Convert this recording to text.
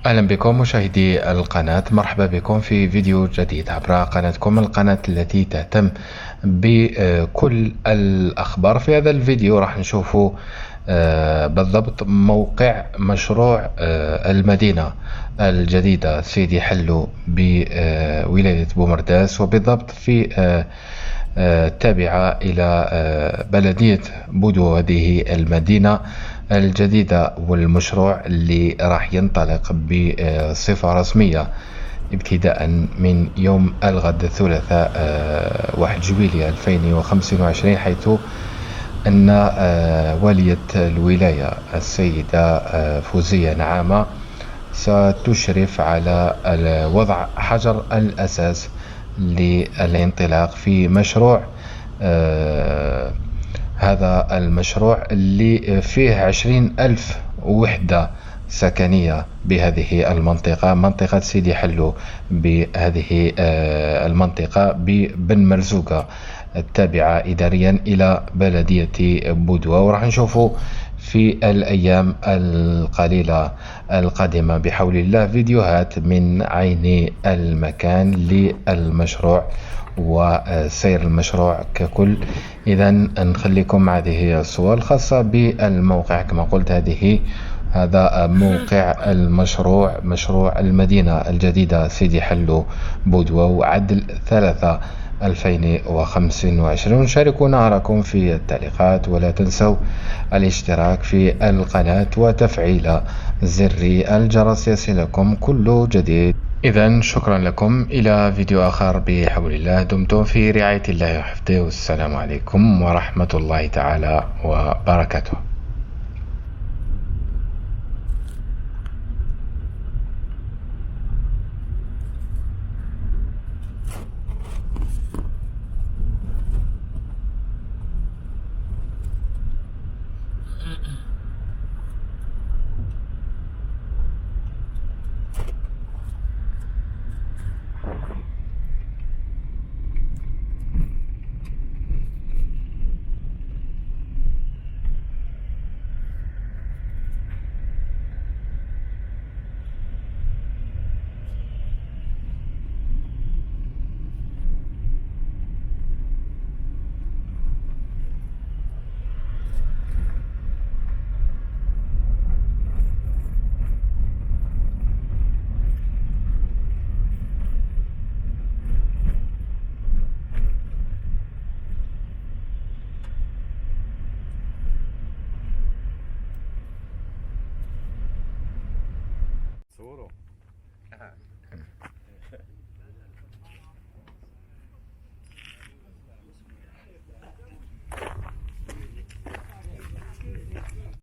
أهلا بكم مشاهدي القناة، مرحبا بكم في فيديو جديد عبر قناتكم، القناة التي تهتم بكل الأخبار. في هذا الفيديو راح نشوفوا بالضبط موقع مشروع المدينة الجديدة سيدي حلو بولاية بومرداس، وبالضبط في تابعة إلى بلدية بودو. هذه المدينة الجديدة والمشروع اللي راح ينطلق بصفة رسمية ابتداء من يوم الغد الثلاثاء 1 جويلية 2025، حيث أن والية الولاية السيدة فوزية نعامة ستشرف على وضع حجر الأساس للانطلاق في مشروع هذا المشروع اللي فيه 20,000 وحدة سكنية بهذه المنطقة، منطقة سيدي حلو. بهذه المنطقة ببن مرزوقة التابعة إداريا إلى بلدية بودوة، وراح نشوفوا في الأيام القليلة القادمة بحول الله فيديوهات من عين المكان للمشروع وسير المشروع ككل. إذا نخليكم مع هذه الصور الخاصة بالموقع. كما قلت هذا موقع المشروع، مشروع المدينة الجديدة سيدي حلو بودوة، وعدل 2025. شاركونا آراءكم في التعليقات، ولا تنسوا الاشتراك في القناة وتفعيل زر الجرس يصلكم كل جديد. إذا شكرا لكم، إلى فيديو آخر بحول الله. دمتم في رعاية الله وحفظه، والسلام عليكم ورحمة الله تعالى وبركاته.